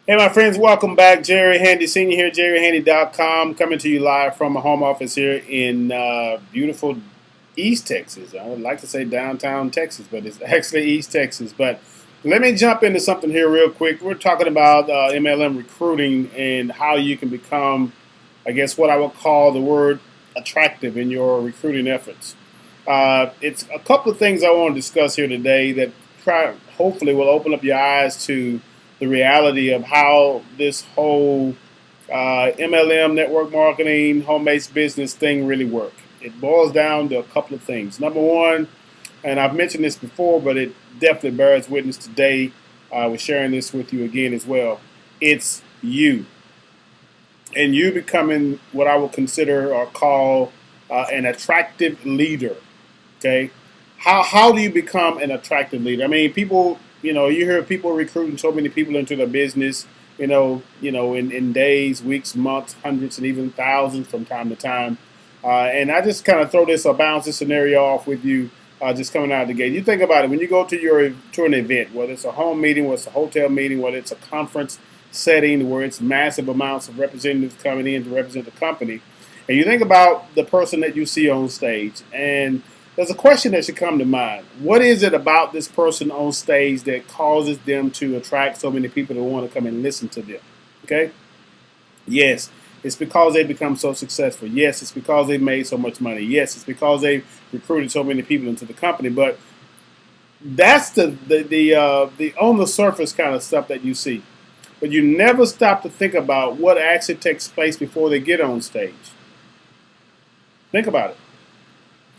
Hey, my friends, welcome back. Jerry Handy Sr. here, jerryhandy.com, coming to you live from my home office here in beautiful East Texas. I would like to say downtown Texas, but it's actually East Texas. But let me jump into something here real quick. We're talking about MLM recruiting and how you can become, I guess, what I would call the word attractive in your recruiting efforts. It's a couple of things I want to discuss here today that hopefully will open up your eyes to the reality of how this whole MLM, network marketing, home-based business thing really work. It boils down to a couple of things. Number one, and I've mentioned this before, but it definitely bears witness today. We're sharing this with you again as well. It's you. And you becoming what I would consider or call an attractive leader. Okay, how do you become an attractive leader? I mean, people, you hear people recruiting so many people into their business, in days, weeks, months, hundreds, and even thousands from time to time. And I just kind of throw this or bounce this scenario off with you, just coming out of the gate. You think about it when you go to an event, whether it's a home meeting, whether it's a hotel meeting, whether it's a conference setting where it's massive amounts of representatives coming in to represent the company, and you think about the person that you see on stage, and there's a question that should come to mind. What is it about this person on stage that causes them to attract so many people that want to come and listen to them? Okay? Yes, it's because they become so successful. Yes, it's because they made so much money. Yes, it's because they recruited so many people into the company. But that's the on the surface kind of stuff that you see. But you never stop to think about what actually takes place before they get on stage. Think about it.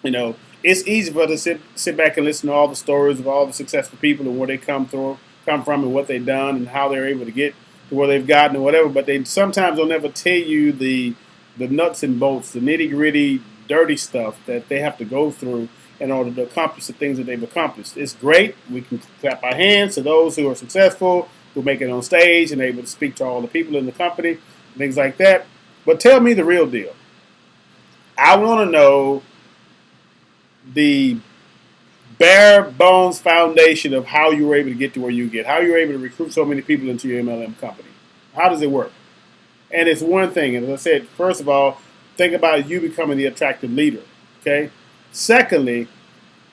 You know, it's easy for us to sit back and listen to all the stories of all the successful people and where they come from, and what they've done and how they're able to get to where they've gotten or whatever. But they sometimes will never tell you the nuts and bolts, the nitty gritty, dirty stuff that they have to go through in order to accomplish the things that they've accomplished. It's great. We can clap our hands to those who are successful, who make it on stage and able to speak to all the people in the company, things like that. But tell me the real deal. I want to know the bare bones foundation of how you were able to get to where you get, how you were able to recruit so many people into your MLM company. How does it work? And it's one thing, and as I said, first of all, think about you becoming the attractive leader. Okay. Secondly,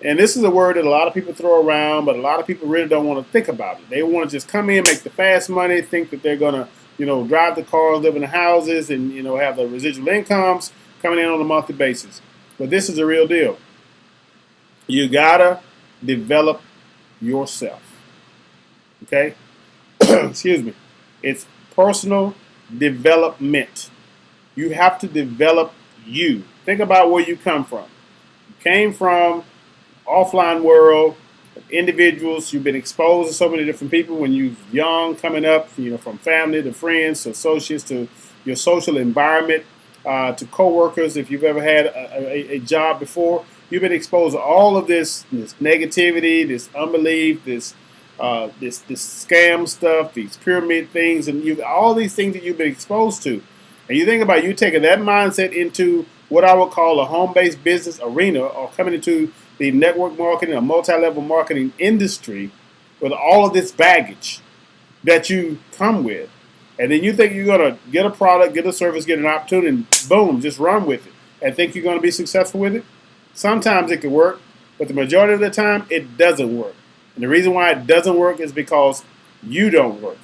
and this is a word that a lot of people throw around, but a lot of people really don't want to think about it. They want to just come in, make the fast money, think that they're gonna, drive the cars, live in the houses, and have the residual incomes coming in on a monthly basis. But this is a real deal. You gotta develop yourself. Okay? Excuse me. It's personal development. You have to develop you. Think about where you come from. You came from offline world, individuals. You've been exposed to so many different people when you're young, coming up, from family to friends to associates to your social environment, to coworkers. If you've ever had a job before, you've been exposed to all of this negativity, this unbelief, this scam stuff, these pyramid things, and all these things that you've been exposed to. And you think about you taking that mindset into what I would call a home-based business arena, or coming into the network marketing or multi-level marketing industry with all of this baggage that you come with. And then you think you're going to get a product, get a service, get an opportunity, and boom, just run with it and think you're going to be successful with it. Sometimes it can work, but the majority of the time it doesn't work. And the reason why it doesn't work is because you don't work.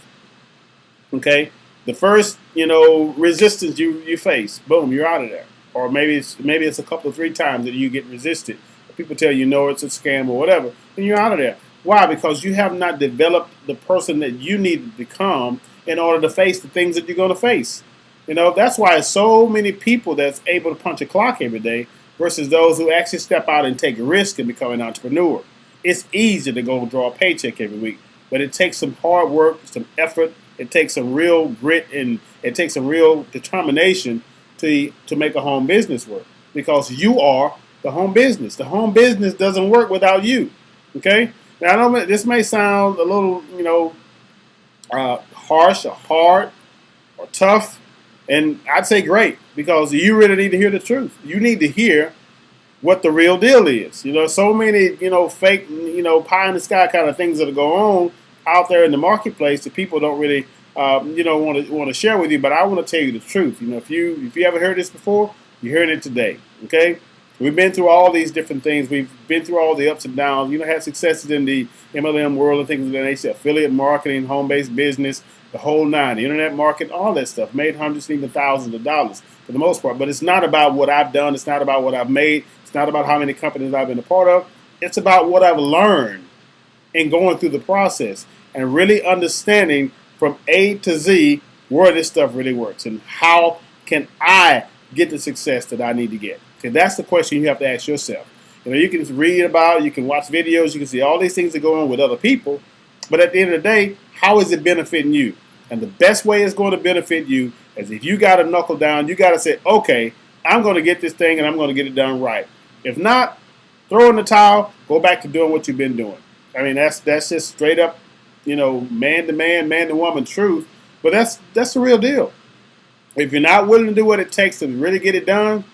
Okay? The first, resistance you face, boom, you're out of there. Or maybe it's a couple of 3 times that you get resisted. People tell you no, it's a scam or whatever, and you're out of there. Why? Because you have not developed the person that you need to become in order to face the things that you're going to face. That's why so many people that's able to punch a clock every day versus those who actually step out and take a risk and become an entrepreneur. It's easy to go draw a paycheck every week, but it takes some hard work, some effort. It takes some real grit, and it takes some real determination to make a home business work, because you are the home business. The home business doesn't work without you. Okay? Now, I know this may sound a little, harsh or hard or tough, and I'd say great, because you really need to hear the truth. You need to hear what the real deal is. So many, fake, pie in the sky kind of things that go on out there in the marketplace that people don't really want to share with you. But I want to tell you the truth. If you ever heard this before, you're hearing it today. Okay. We've been through all these different things. We've been through all the ups and downs. Had successes in the MLM world and things of that nature, affiliate marketing, home-based business, the whole nine, the internet market, all that stuff. Made hundreds, even thousands of dollars for the most part. But it's not about what I've done. It's not about what I've made. It's not about how many companies I've been a part of. It's about what I've learned in going through the process and really understanding from A to Z where this stuff really works and how can I get the success that I need to get. Okay, that's the question you have to ask yourself. You can read about, you can watch videos, you can see all these things that go on with other people, but at the end of the day, how is it benefiting you? And the best way it's going to benefit you is if you got to knuckle down, you got to say, okay, I'm going to get this thing and I'm going to get it done right. If not, throw in the towel, go back to doing what you've been doing. I mean, that's just straight up, man to man, man to woman truth, but that's the real deal. If you're not willing to do what it takes to really get it done,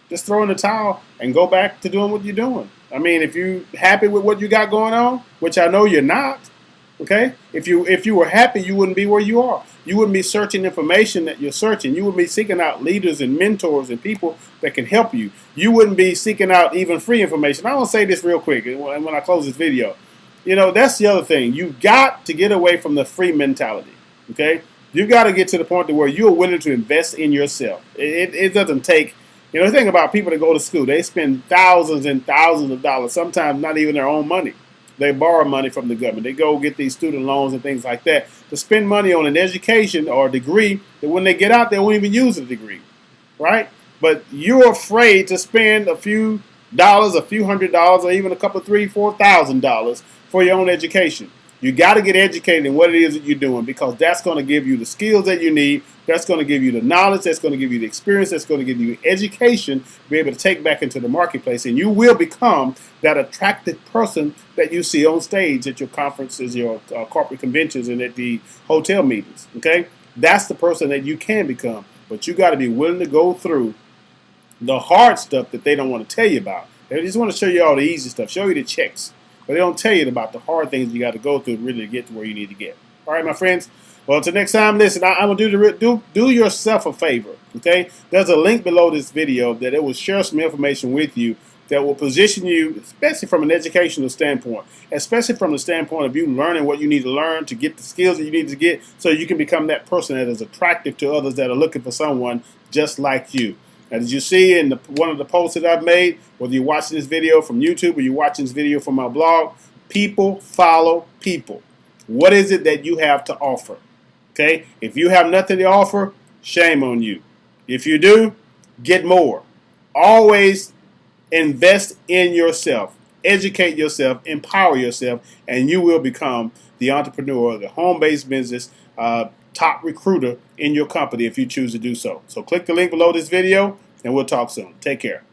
just throw in the towel and go back to doing what you're doing. I mean, if you're happy with what you got going on, which I know you're not, okay? If you were happy, you wouldn't be where you are. You wouldn't be searching information that you're searching. You would be seeking out leaders and mentors and people that can help you. You wouldn't be seeking out even free information. I want to say this real quick when I close this video. That's the other thing. You've got to get away from the free mentality, okay? You've got to get to the point to where you're willing to invest in yourself. It doesn't take... the thing about people that go to school, they spend thousands and thousands of dollars, sometimes not even their own money. They borrow money from the government. They go get these student loans and things like that to spend money on an education or a degree that when they get out, they won't even use the degree, right? But you're afraid to spend a few dollars, a few $100s, or even a couple, $3,000, $4,000 for your own education. You got to get educated in what it is that you're doing because that's going to give you the skills that you need. That's going to give you the knowledge. That's going to give you the experience. That's going to give you education to be able to take back into the marketplace. And you will become that attractive person that you see on stage at your conferences, your corporate conventions, and at the hotel meetings. Okay? That's the person that you can become. But you got to be willing to go through the hard stuff that they don't want to tell you about. They just want to show you all the easy stuff, show you the checks. But they don't tell you about the hard things you got to go through really to get to where you need to get. All right, my friends? Well, until next time, listen, I'm going to do yourself a favor, okay? There's a link below this video that it will share some information with you that will position you, especially from an educational standpoint, especially from the standpoint of you learning what you need to learn to get the skills that you need to get so you can become that person that is attractive to others that are looking for someone just like you. And as you see in one of the posts that I've made, whether you're watching this video from YouTube or you're watching this video from my blog, people follow people. What is it that you have to offer? Okay? If you have nothing to offer, shame on you. If you do, get more. Always invest in yourself. Educate yourself. Empower yourself. And you will become the entrepreneur, the home-based business, top recruiter in your company if you choose to do so. So click the link below this video and we'll talk soon. Take care.